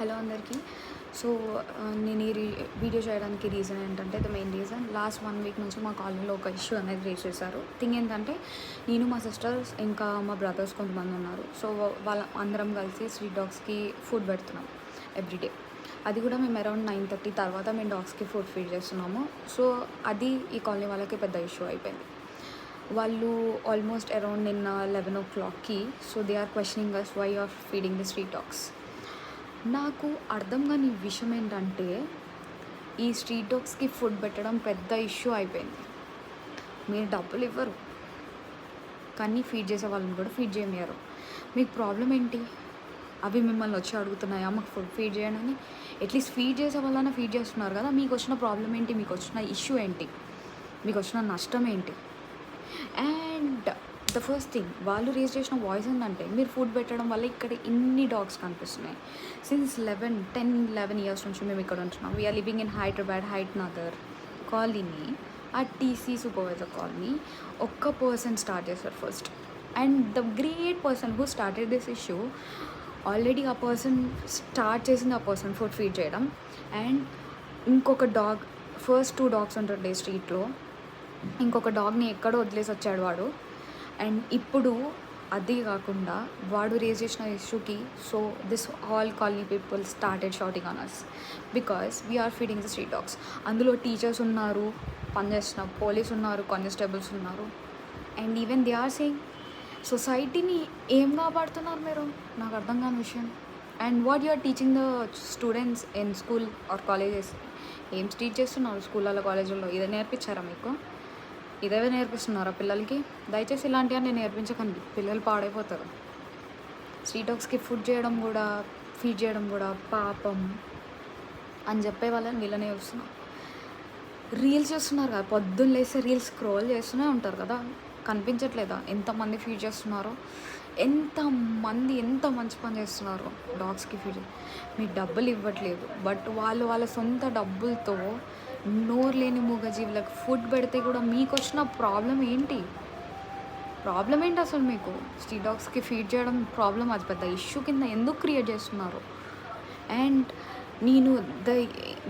Hello అందరికీ. So నేను ఈ వీడియో చేయడానికి రీజన్ ఏంటంటే, the main reason last 1 week నుంచి మా కాలనీలో ఒక ఇష్యూ అనేది రేస్ చేశారు. థింగ్ ఏంటంటే, నేను మా సిస్టర్స్ ఇంకా మా బ్రదర్స్ కొంతమంది ఉన్నారు. సో వాళ్ళ అందరం కలిసి స్ట్రీట్ డాగ్స్కి ఫుడ్ పెడుతున్నాం ఎవ్రీడే. అది కూడా మేము అరౌండ్ 9:30 తర్వాత మేము డాగ్స్కి ఫుడ్ ఫీడ్ చేస్తున్నాము. సో అది ఈ కాలనీ వాళ్ళకి పెద్ద ఇష్యూ అయిపోయింది. వాళ్ళు ఆల్మోస్ట్ అరౌండ్ నిన్న 11 o'clockకి so they are questioning us why are feeding the street dogs. నాకు అర్థం కాని విషయం ఏంటంటే, ఈ స్ట్రీట్ డాగ్స్కి ఫుడ్ పెట్టడం పెద్ద ఇష్యూ అయిపోయింది. మీరు డబ్బులు ఇవ్వరు, కానీ ఫీడ్ చేసే వాళ్ళని కూడా ఫీడ్ చేయనివ్వరు. మీకు ప్రాబ్లం ఏంటి? అవి మిమ్మల్ని వచ్చి అడుగుతున్నాయా మాకు ఫుడ్ ఫీడ్ చేయడానికి? అట్లీస్ట్ ఫీడ్ చేసే వాళ్ళైనా ఫీడ్ చేస్తున్నారు కదా. మీకు వచ్చిన ప్రాబ్లం ఏంటి? మీకు వచ్చిన ఇష్యూ ఏంటి? మీకు వచ్చిన నష్టం ఏంటి? అండ్ ద ఫస్ట్ థింగ్ వాళ్ళు రేజ్ చేసిన వాయిస్ ఏంటంటే, మీరు ఫుడ్ పెట్టడం వల్ల ఇక్కడ ఇన్ని డాగ్స్ కనిపిస్తున్నాయి. సిన్స్ 11 years నుంచి మేము ఇక్కడ ఉంటున్నాం. వీఆర్ లివింగ్ ఇన్ హైదరాబాద్ హైట్ నగర్ కాలనీ, ఆ టీసీ సూపర్వైజర్ కాలనీ. ఒక్క పర్సన్ స్టార్ట్ చేశారు first, and the great person who started this issue, already ఆ పర్సన్ స్టార్ట్ చేసింది ఆ పర్సన్ ఫుడ్ ఫీడ్ చేయడం. అండ్ ఇంకొక డాగ్, ఫస్ట్ 2 dogs ఉంటుండే స్ట్రీట్లో, ఇంకొక డాగ్ని ఎక్కడో వదిలేసి వచ్చాడు వాడు. అండ్ ఇప్పుడు అది కాకుండా వాడు రేజ్ చేసిన ఇష్యూకి so this all colony people started shouting on us because we are feeding the street dogs. అందులో టీచర్స్ ఉన్నారు, పనిచేస్తున్న పోలీస్ ఉన్నారు, కానిస్టేబుల్స్ ఉన్నారు. And even they are saying సొసైటీని ఏం కాపాడుతున్నారు మీరు? నాకు అర్థం కాని విషయం. And what you are teaching the students in school or colleges? ఏం టీచ్ చేస్తున్నారు స్కూళ్ళలో కాలేజీల్లో? ఇదే నేర్పించారా మీకు? ఇదే నేర్పిస్తున్నారా పిల్లలకి? దయచేసి ఇలాంటివన్నీ నేర్పించకండి, పిల్లలు పాడైపోతారు. స్ట్రీట్ డాగ్స్కి ఫుడ్ చేయడం కూడా ఫీడ్ చేయడం కూడా పాపం అని చెప్పే వాళ్ళని వీళ్ళనే చూస్తున్నాం. రీల్స్ చేస్తున్నారు కదా, పొద్దున్న లేస్తే రీల్స్ స్క్రోల్ చేస్తూనే ఉంటారు కదా, కనిపించట్లేదా ఎంతమంది ఫీడ్ చేస్తున్నారో? ఎంతమంది ఎంత మంచి పని చేస్తున్నారు డాగ్స్కి ఫీడ్. మీకు డబ్బులు ఇవ్వట్లేదు, బట్ వాళ్ళు వాళ్ళ సొంత డబ్బులతో నోరు లేని మూగజీవులకు ఫుడ్ పెడితే కూడా మీకు వచ్చిన ప్రాబ్లం ఏంటి? అసలు మీకు స్ట్రీట్ డాగ్స్కి ఫీడ్ చేయడం ప్రాబ్లం అది పెద్ద ఇష్యూ కింద ఎందుకు క్రియేట్ చేస్తున్నారు? అండ్ నేను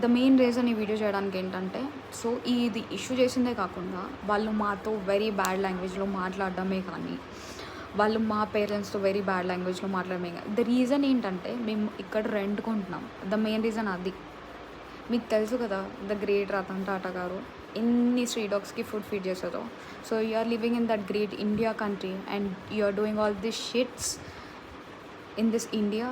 ద మెయిన్ రీజన్ ఈ వీడియో చేయడానికి ఏంటంటే, సో ఇది ఇష్యూ చేసిందే కాకుండా వాళ్ళు మాతో వెరీ బ్యాడ్ లాంగ్వేజ్లో మాట్లాడడమే కానీ, వాళ్ళు మా పేరెంట్స్తో వెరీ బ్యాడ్ లాంగ్వేజ్లో మాట్లాడమే కానీ, ద రీజన్ ఏంటంటే మేము ఇక్కడ రెంట్కుంటున్నాం. ద మెయిన్ రీజన్ అది. మీకు తెలుసు కదా, ద గ్రేట్ రతన్ టాటా గారు ఎన్ని స్ట్రీట్ డాగ్స్కి ఫుడ్ ఫీడ్ చేస్తుందో. So you are living in that great India country and you are doing all this shits in this India.